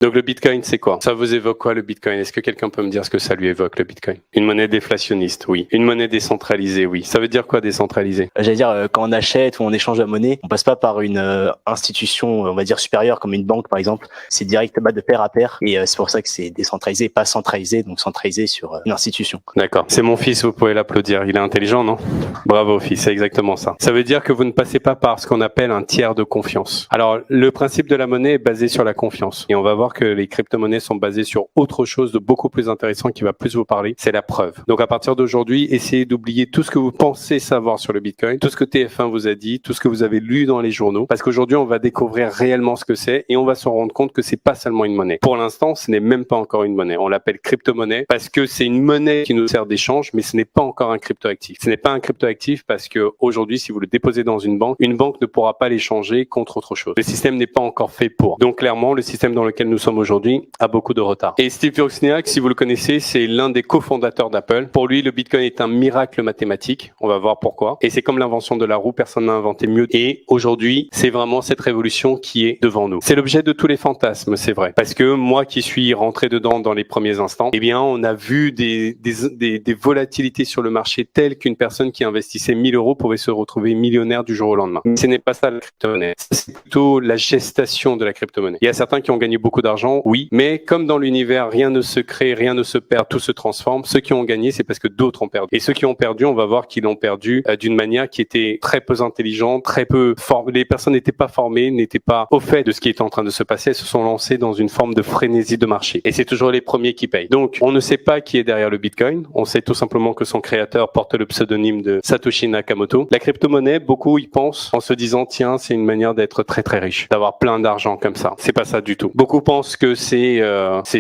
Donc le Bitcoin, c'est quoi? Ça vous évoque quoi le Bitcoin? Est-ce que quelqu'un peut me dire ce que ça lui évoque le Bitcoin? Une monnaie déflationniste, oui. Une monnaie décentralisée, oui. Ça veut dire quoi décentralisée? J'allais dire, quand on achète ou on échange la monnaie, on passe pas par une institution, on va dire supérieure comme une banque par exemple. C'est direct de pair à pair et c'est pour ça que c'est décentralisé, pas centralisé, donc centralisé sur une institution. D'accord. C'est mon fils, vous pouvez l'applaudir. Il est intelligent, non? Bravo fils, c'est exactement ça. Ça veut dire que vous ne passez pas par ce qu'on appelle un tiers de confiance. Alors le principe de la monnaie est basé sur la confiance et on va voir que les crypto-monnaies sont basées sur autre chose de beaucoup plus intéressant qui va plus vous parler, c'est la preuve. Donc à partir d'aujourd'hui, essayez d'oublier tout ce que vous pensez savoir sur le Bitcoin, tout ce que TF1 vous a dit, tout ce que vous avez lu dans les journaux, parce qu'aujourd'hui on va découvrir réellement ce que c'est et on va se rendre compte que c'est pas seulement une monnaie. Pour l'instant, ce n'est même pas encore une monnaie. On l'appelle crypto-monnaie parce que c'est une monnaie qui nous sert d'échange, mais ce n'est pas encore un crypto-actif. Ce n'est pas un crypto-actif parce que aujourd'hui, si vous le déposez dans une banque ne pourra pas l'échanger contre autre chose. Le système n'est pas encore fait pour. Donc clairement, le système dans lequel nous sommes aujourd'hui a beaucoup de retard. Et Steve Wozniak, si vous le connaissez, c'est l'un des cofondateurs d'Apple. Pour lui, le Bitcoin est un miracle mathématique. On va voir pourquoi. Et c'est comme l'invention de la roue, personne n'a inventé mieux. Et aujourd'hui, c'est vraiment cette révolution qui est devant nous. C'est l'objet de tous les fantasmes, c'est vrai. Parce que moi qui suis rentré dedans dans les premiers instants, eh bien, on a vu des volatilités sur le marché telles qu'une personne qui investissait 1000 euros pouvait se retrouver millionnaire du jour au lendemain. Ce n'est pas ça la crypto-monnaie. C'est plutôt la gestation de la crypto-monnaie. Il y a certains qui ont gagné beaucoup d'argent, oui, mais comme dans l'univers, rien ne se crée, rien ne se perd, tout se transforme. Ceux qui ont gagné, c'est parce que d'autres ont perdu. Et ceux qui ont perdu, on va voir qu'ils l'ont perdu d'une manière qui était très peu intelligente, très peu formée. Les personnes n'étaient pas formées, n'étaient pas au fait de ce qui est en train de se passer. Elles se sont lancées dans une forme de frénésie de marché. Et c'est toujours les premiers qui payent. Donc, on ne sait pas qui est derrière le Bitcoin. On sait tout simplement que son créateur porte le pseudonyme de Satoshi Nakamoto. La crypto-monnaie, beaucoup y pensent en se disant, tiens, c'est une manière d'être très très riche, d'avoir plein d'argent comme ça. C'est pas ça du tout. Beaucoup pensent que c'est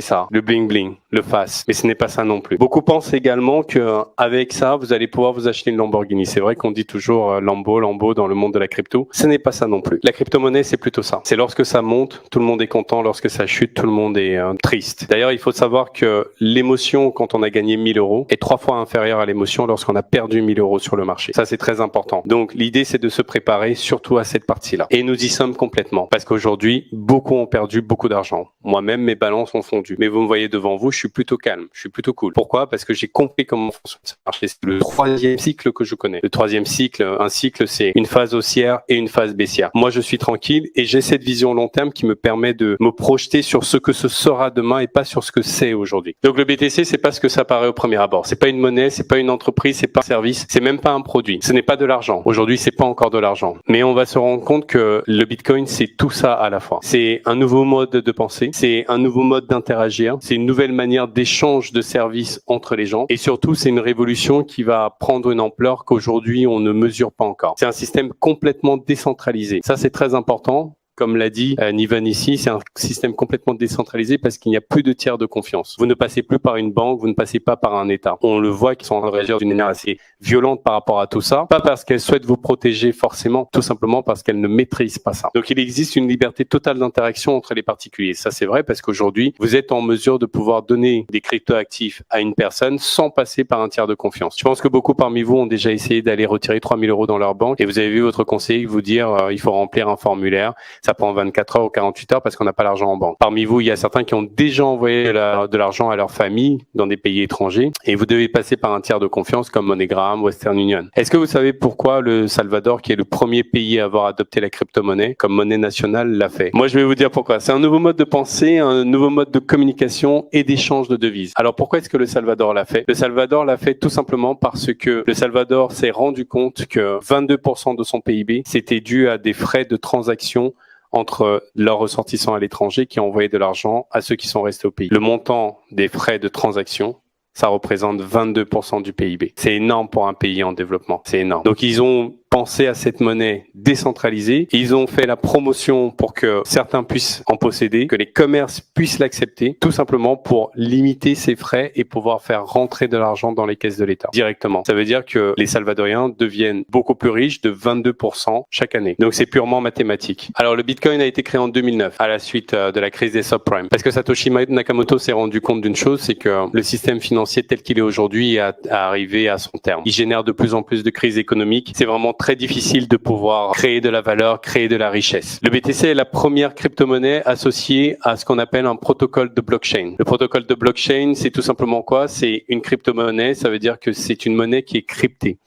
ça, le bling bling, le fast, mais ce n'est pas ça non plus. Beaucoup pensent également que avec ça, vous allez pouvoir vous acheter une Lamborghini. C'est vrai qu'on dit toujours Lambo dans le monde de la crypto. Ce n'est pas ça non plus. La crypto-monnaie, c'est plutôt ça. C'est lorsque ça monte, tout le monde est content. Lorsque ça chute, tout le monde est triste. D'ailleurs, il faut savoir que l'émotion quand on a gagné 1000 euros est 3 fois inférieure à l'émotion lorsqu'on a perdu 1000 euros sur le marché. Ça, c'est très important. Donc, l'idée, c'est de se préparer surtout à cette partie-là. Et nous y sommes complètement. Parce qu'aujourd'hui, beaucoup ont perdu beaucoup d'argent. Moi-même, mes balances ont fondu. Mais vous me voyez devant vous, je suis plutôt calme. Je suis plutôt cool. Pourquoi? Parce que j'ai compris comment fonctionne ce marché. C'est le 3e cycle que je connais. Le 3e cycle, un cycle, c'est une phase haussière et une phase baissière. Moi, je suis tranquille et j'ai cette vision long terme qui me permet de me projeter sur ce que ce sera demain et pas sur ce que c'est aujourd'hui. Donc, le BTC, c'est pas ce que ça paraît au premier abord. C'est pas une monnaie, c'est pas une entreprise, c'est pas un service, c'est même pas un produit. Ce n'est pas de l'argent. Aujourd'hui, c'est pas encore de l'argent. Mais on va se rendre compte que le Bitcoin, c'est tout ça à la fois. C'est un nouveau mode de pensée, c'est un nouveau mode d'interagir, c'est une nouvelle manière d'échange de services entre les gens et surtout, c'est une révolution qui va prendre une ampleur qu'aujourd'hui, on ne mesure pas encore. C'est un système complètement décentralisé. Ça, c'est très important. Comme l'a dit Niven ici, c'est un système complètement décentralisé parce qu'il n'y a plus de tiers de confiance. Vous ne passez plus par une banque, vous ne passez pas par un État. On le voit qu'ils sont en train de réagir d'une manière assez violente par rapport à tout ça. Pas parce qu'elles souhaitent vous protéger forcément, tout simplement parce qu'elles ne maîtrisent pas ça. Donc il existe une liberté totale d'interaction entre les particuliers. Ça c'est vrai parce qu'aujourd'hui, vous êtes en mesure de pouvoir donner des crypto-actifs à une personne sans passer par un tiers de confiance. Je pense que beaucoup parmi vous ont déjà essayé d'aller retirer 3000 euros dans leur banque et vous avez vu votre conseiller vous dire il faut remplir un formulaire. Ça prend 24 heures ou 48 heures parce qu'on n'a pas l'argent en banque. Parmi vous, il y a certains qui ont déjà envoyé de l'argent à leur famille dans des pays étrangers et vous devez passer par un tiers de confiance comme MoneyGram, Western Union. Est-ce que vous savez pourquoi le Salvador, qui est le premier pays à avoir adopté la crypto-monnaie comme monnaie nationale, l'a fait? Moi, je vais vous dire pourquoi. C'est un nouveau mode de pensée, un nouveau mode de communication et d'échange de devises. Alors, pourquoi est-ce que le Salvador l'a fait? Le Salvador l'a fait tout simplement parce que le Salvador s'est rendu compte que 22% de son PIB, c'était dû à des frais de transaction entre leurs ressortissants à l'étranger qui ont envoyé de l'argent à ceux qui sont restés au pays. Le montant des frais de transaction, ça représente 22% du PIB. C'est énorme pour un pays en développement. C'est énorme. Donc, ils ont pensé à cette monnaie décentralisée. Ils ont fait la promotion pour que certains puissent en posséder, que les commerces puissent l'accepter, tout simplement pour limiter ces frais et pouvoir faire rentrer de l'argent dans les caisses de l'État directement. Ça veut dire que les Salvadoriens deviennent beaucoup plus riches de 22% chaque année. Donc c'est purement mathématique. Alors le Bitcoin a été créé en 2009 à la suite de la crise des subprimes. Parce que Satoshi Nakamoto s'est rendu compte d'une chose, c'est que le système financier tel qu'il est aujourd'hui est arrivé à son terme. Il génère de plus en plus de crises économiques. C'est vraiment très difficile de pouvoir créer de la valeur, créer de la richesse. Le BTC est la première crypto-monnaie associée à ce qu'on appelle un protocole de blockchain. Le protocole de blockchain, c'est tout simplement quoi? C'est une crypto-monnaie, ça veut dire que c'est une monnaie qui est cryptée,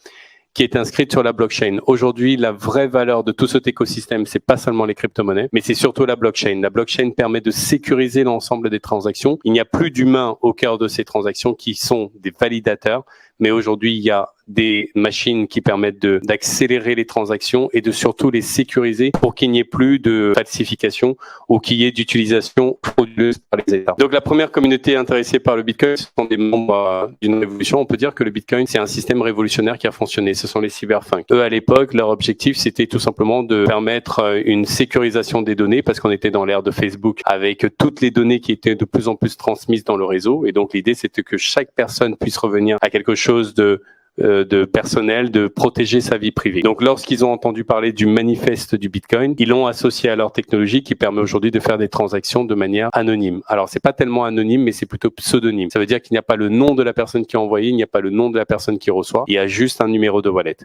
qui est inscrite sur la blockchain. Aujourd'hui, la vraie valeur de tout cet écosystème, c'est pas seulement les crypto-monnaies, mais c'est surtout la blockchain. La blockchain permet de sécuriser l'ensemble des transactions. Il n'y a plus d'humains au cœur de ces transactions qui sont des validateurs, mais aujourd'hui, il y a des machines qui permettent d'accélérer les transactions et de surtout les sécuriser pour qu'il n'y ait plus de falsification ou qu'il y ait d'utilisation frauduleuse par les États. Donc la première communauté intéressée par le Bitcoin, ce sont des membres d'une révolution. On peut dire que le Bitcoin, c'est un système révolutionnaire qui a fonctionné. Ce sont les cyberpunks. Eux, à l'époque, leur objectif, c'était tout simplement de permettre une sécurisation des données parce qu'on était dans l'ère de Facebook avec toutes les données qui étaient de plus en plus transmises dans le réseau. Et donc l'idée, c'était que chaque personne puisse revenir à quelque chose de personnel, de protéger sa vie privée. Donc lorsqu'ils ont entendu parler du manifeste du Bitcoin, ils l'ont associé à leur technologie qui permet aujourd'hui de faire des transactions de manière anonyme. Alors c'est pas tellement anonyme, mais c'est plutôt pseudonyme. Ça veut dire qu'il n'y a pas le nom de la personne qui a envoyé, il n'y a pas le nom de la personne qui reçoit, il y a juste un numéro de wallet.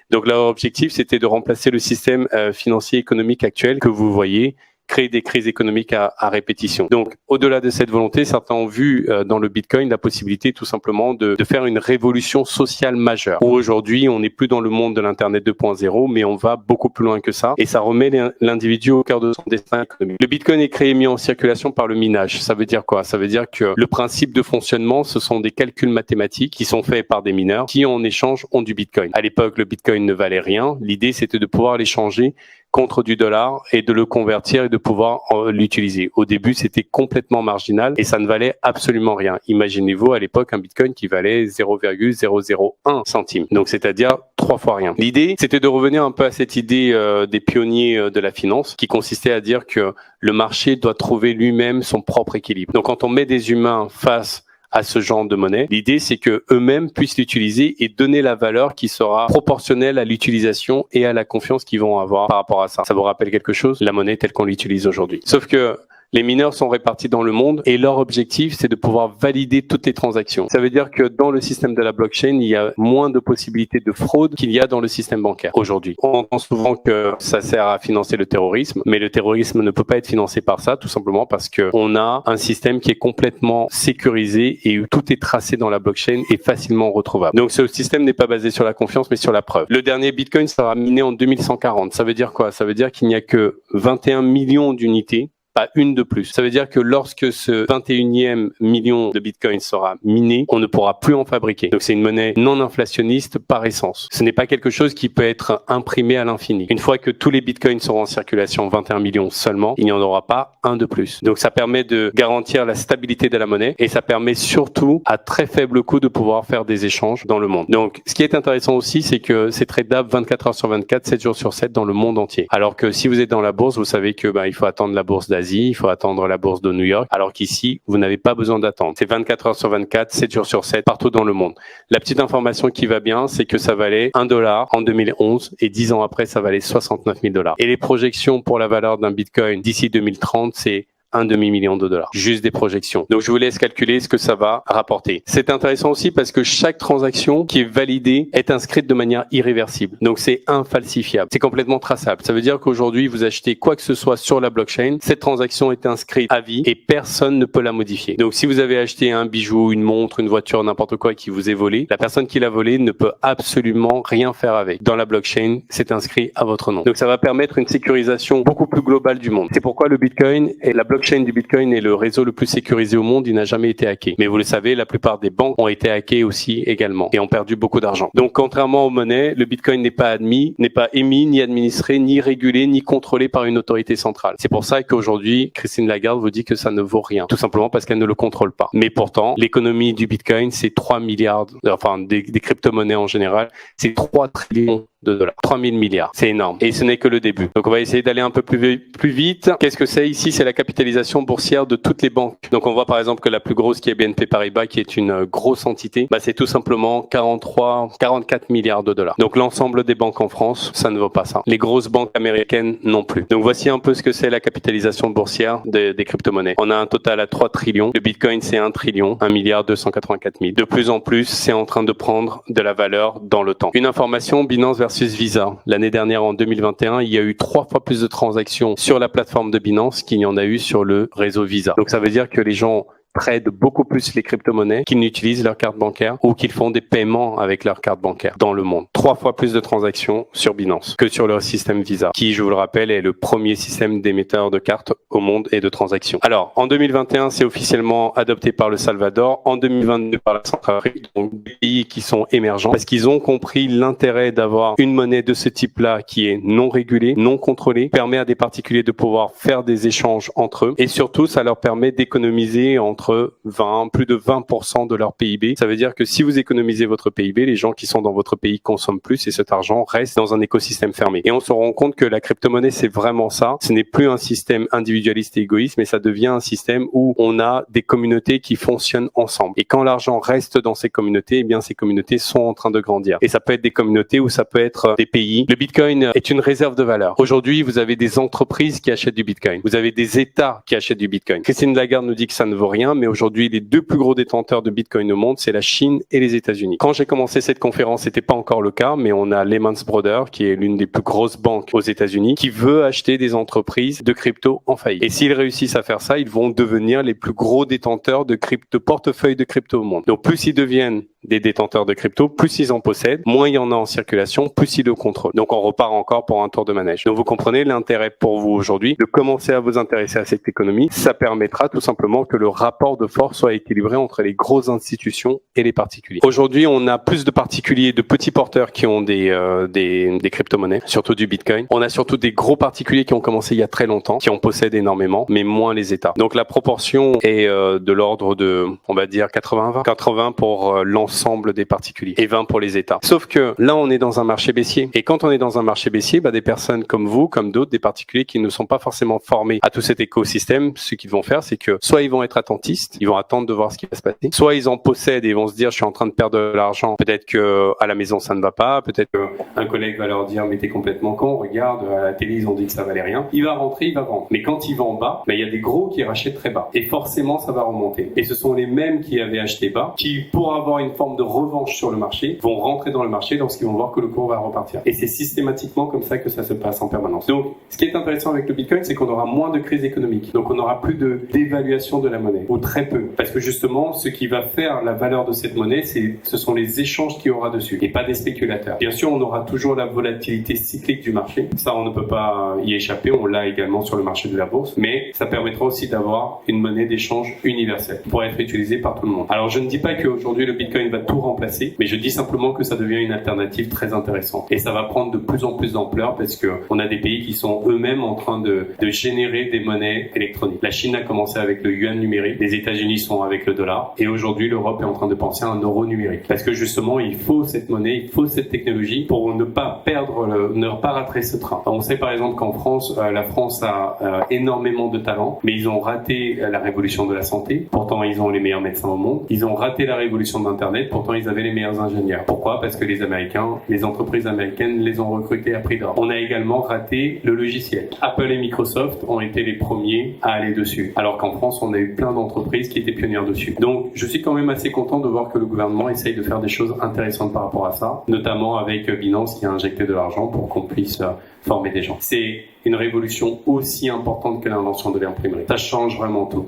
Donc leur objectif, c'était de remplacer le système financier économique actuel que vous voyez, créer des crises économiques à répétition. Donc, au-delà de cette volonté, certains ont vu dans le Bitcoin la possibilité tout simplement de faire une révolution sociale majeure. Où aujourd'hui, on n'est plus dans le monde de l'Internet 2.0, mais on va beaucoup plus loin que ça. Et ça remet l'individu au cœur de son destin économique. Le Bitcoin est créé et mis en circulation par le minage. Ça veut dire quoi? Ça veut dire que le principe de fonctionnement, ce sont des calculs mathématiques qui sont faits par des mineurs qui, en échange, ont du Bitcoin. À l'époque, le Bitcoin ne valait rien. L'idée, c'était de pouvoir l'échanger contre du dollar et de le convertir et de pouvoir l'utiliser. Au début, c'était complètement marginal et ça ne valait absolument rien. Imaginez-vous à l'époque un Bitcoin qui valait 0,001 centime. Donc, c'est-à-dire 3 fois rien. L'idée, c'était de revenir un peu à cette idée des pionniers de la finance qui consistait à dire que le marché doit trouver lui-même son propre équilibre. Donc, quand on met des humains face à ce genre de monnaie, l'idée c'est que eux-mêmes puissent l'utiliser et donner la valeur qui sera proportionnelle à l'utilisation et à la confiance qu'ils vont avoir par rapport à ça. Ça vous rappelle quelque chose? La monnaie telle qu'on l'utilise aujourd'hui. Sauf que les mineurs sont répartis dans le monde et leur objectif, c'est de pouvoir valider toutes les transactions. Ça veut dire que dans le système de la blockchain, il y a moins de possibilités de fraude qu'il y a dans le système bancaire aujourd'hui. On entend souvent que ça sert à financer le terrorisme, mais le terrorisme ne peut pas être financé par ça, tout simplement parce que on a un système qui est complètement sécurisé et où tout est tracé dans la blockchain et facilement retrouvable. Donc ce système n'est pas basé sur la confiance, mais sur la preuve. Le dernier Bitcoin sera miné en 2140. Ça veut dire quoi? Ça veut dire qu'il n'y a que 21 millions d'unités, pas une de plus. Ça veut dire que lorsque ce 21e million de Bitcoin sera miné, on ne pourra plus en fabriquer. Donc c'est une monnaie non inflationniste par essence. Ce n'est pas quelque chose qui peut être imprimé à l'infini. Une fois que tous les Bitcoins seront en circulation, 21 millions seulement, il n'y en aura pas un de plus. Donc ça permet de garantir la stabilité de la monnaie et ça permet surtout à très faible coût de pouvoir faire des échanges dans le monde. Donc ce qui est intéressant aussi, c'est que c'est tradable 24 heures sur 24, 7 jours sur 7 dans le monde entier. Alors que si vous êtes dans la bourse, vous savez que il faut attendre la bourse d'Asie, il faut attendre la bourse de New York, alors qu'ici, vous n'avez pas besoin d'attendre. C'est 24 heures sur 24, 7 jours sur 7, partout dans le monde. La petite information qui va bien, c'est que ça valait $1 en 2011 et 10 ans après, ça valait $69 000. Et les projections pour la valeur d'un Bitcoin d'ici 2030, c'est $1 demi-million. Juste des projections. Donc, je vous laisse calculer ce que ça va rapporter. C'est intéressant aussi parce que chaque transaction qui est validée est inscrite de manière irréversible. Donc, c'est infalsifiable. C'est complètement traçable. Ça veut dire qu'aujourd'hui, vous achetez quoi que ce soit sur la blockchain, cette transaction est inscrite à vie et personne ne peut la modifier. Donc, si vous avez acheté un bijou, une montre, une voiture, n'importe quoi qui vous est volé, la personne qui l'a volé ne peut absolument rien faire avec. Dans la blockchain, c'est inscrit à votre nom. Donc, ça va permettre une sécurisation beaucoup plus globale du monde. C'est pourquoi le Bitcoin et la blockchain du Bitcoin est le réseau le plus sécurisé au monde, il n'a jamais été hacké. Mais vous le savez, la plupart des banques ont été hackées aussi également et ont perdu beaucoup d'argent. Donc contrairement aux monnaies, le Bitcoin n'est pas émis, ni administré, ni régulé, ni contrôlé par une autorité centrale. C'est pour ça qu'aujourd'hui, Christine Lagarde vous dit que ça ne vaut rien, tout simplement parce qu'elle ne le contrôle pas. Mais pourtant, l'économie du Bitcoin, c'est 3 milliards, enfin des crypto-monnaies en général, c'est 3 trillions de dollars. 3 000 milliards. C'est énorme. Et ce n'est que le début. Donc on va essayer d'aller un peu plus vite. Qu'est-ce que c'est ici? C'est la capitalisation capitalisation boursière de toutes les banques. Donc on voit par exemple que la plus grosse qui est BNP Paribas, qui est une grosse entité, c'est tout simplement 44 milliards de dollars. Donc l'ensemble des banques en France, ça ne vaut pas ça. Les grosses banques américaines non plus. Donc voici un peu ce que c'est la capitalisation boursière des crypto-monnaies. On a un total à 3 trillions. Le Bitcoin, c'est 1 trillion, 1 milliard 284 000. De plus en plus, c'est en train de prendre de la valeur dans le temps. Une information, Binance versus Visa. L'année dernière, en 2021, il y a eu 3 fois plus de transactions sur la plateforme de Binance qu'il y en a eu sur le réseau Visa. Donc ça veut dire que les gens traitent beaucoup plus les crypto-monnaies qu'ils n'utilisent leur carte bancaire ou qu'ils font des paiements avec leur carte bancaire dans le monde. 3 fois plus de transactions sur Binance que sur le système Visa, qui, je vous le rappelle, est le premier système d'émetteur de cartes au monde et de transactions. Alors, en 2021, c'est officiellement adopté par le Salvador, en 2022 par la Centrafrique, donc des pays qui sont émergents, parce qu'ils ont compris l'intérêt d'avoir une monnaie de ce type-là qui est non régulée, non contrôlée, permet à des particuliers de pouvoir faire des échanges entre eux, et surtout, ça leur permet d'économiser entre plus de 20% de leur PIB. Ça veut dire que si vous économisez votre PIB, les gens qui sont dans votre pays consomment plus et cet argent reste dans un écosystème fermé. Et on se rend compte que la crypto-monnaie, c'est vraiment ça. Ce n'est plus un système individualiste et égoïste, mais ça devient un système où on a des communautés qui fonctionnent ensemble. Et quand l'argent reste dans ces communautés, eh bien, ces communautés sont en train de grandir. Et ça peut être des communautés ou ça peut être des pays. Le Bitcoin est une réserve de valeur. Aujourd'hui, vous avez des entreprises qui achètent du Bitcoin. Vous avez des États qui achètent du Bitcoin. Christine Lagarde nous dit que ça ne vaut rien, mais aujourd'hui, les 2 plus gros détenteurs de Bitcoin au monde, c'est la Chine et les États-Unis. Quand j'ai commencé cette conférence, c'était pas encore le cas, mais on a Lehman Brothers, qui est l'une des plus grosses banques aux États-Unis, qui veut acheter des entreprises de crypto en faillite. Et s'ils réussissent à faire ça, ils vont devenir les plus gros détenteurs de portefeuilles de crypto au monde. Donc, plus ils deviennent des détenteurs de crypto, plus ils en possèdent, moins il y en a en circulation, plus ils le contrôlent. Donc, on repart encore pour un tour de manège. Donc, vous comprenez l'intérêt pour vous aujourd'hui de commencer à vous intéresser à cette économie. Ça permettra tout simplement que le rapport de force soit équilibré entre les grosses institutions et les particuliers. Aujourd'hui, on a plus de particuliers, de petits porteurs qui ont des crypto-monnaies, surtout du Bitcoin. On a surtout des gros particuliers qui ont commencé il y a très longtemps, qui en possèdent énormément, mais moins les États. Donc, la proportion est de l'ordre de, on va dire, 80-20. 80 pour l'ensemble des particuliers et 20 pour les États. Sauf que là, on est dans un marché baissier. Et quand on est dans un marché baissier, des personnes comme vous, comme d'autres, des particuliers qui ne sont pas forcément formés à tout cet écosystème, ce qu'ils vont faire, c'est que soit ils vont être attentistes, ils vont attendre de voir ce qui va se passer, soit ils en possèdent et ils vont se dire, je suis en train de perdre de l'argent, peut-être que à la maison ça ne va pas, peut-être qu'un collègue va leur dire, mais t'es complètement con, regarde, à la télé ils ont dit que ça valait rien. Il va rentrer, il va vendre. Mais quand il va en bas, il y a des gros qui rachètent très bas. Et forcément, ça va remonter. Et ce sont les mêmes qui avaient acheté bas, qui, pour avoir une forme de revanche sur le marché, vont rentrer dans le marché lorsqu'ils vont voir que le cours va repartir. Et c'est systématiquement comme ça que ça se passe en permanence. Donc, ce qui est intéressant avec le Bitcoin, c'est qu'on aura moins de crise économique. Donc, on n'aura plus de dévaluation de la monnaie, ou très peu. Parce que justement, ce qui va faire la valeur de cette monnaie, ce sont les échanges qu'il y aura dessus, et pas des spéculateurs. Bien sûr, on aura toujours la volatilité cyclique du marché. Ça, on ne peut pas y échapper. On l'a également sur le marché de la bourse. Mais ça permettra aussi d'avoir une monnaie d'échange universelle pour être utilisée par tout le monde. Alors, je ne dis pas qu'aujourd'hui, le Bitcoin va tout remplacer, mais je dis simplement que ça devient une alternative très intéressante. Et ça va prendre de plus en plus d'ampleur parce que on a des pays qui sont eux-mêmes en train de générer des monnaies électroniques. La Chine a commencé avec le yuan numérique. Les États-Unis sont avec le dollar. Et aujourd'hui, l'Europe est en train de penser à un euro numérique. Parce que justement, il faut cette monnaie, il faut cette technologie pour ne pas ne pas rater ce train. On sait par exemple qu'en France, la France a énormément de talent, mais ils ont raté la révolution de la santé. Pourtant, ils ont les meilleurs médecins au monde. Ils ont raté la révolution d'Internet. Pourtant, ils avaient les meilleurs ingénieurs. Pourquoi? Parce que les Américains, les entreprises américaines les ont recrutés à prix d'or. On a également raté le logiciel. Apple et Microsoft ont été les premiers à aller dessus. Alors qu'en France, on a eu plein d'entreprises qui étaient pionnières dessus. Donc, je suis quand même assez content de voir que le gouvernement essaye de faire des choses intéressantes par rapport à ça, notamment avec Binance qui a injecté de l'argent pour qu'on puisse former des gens. C'est une révolution aussi importante que l'invention de l'imprimerie. Ça change vraiment tout.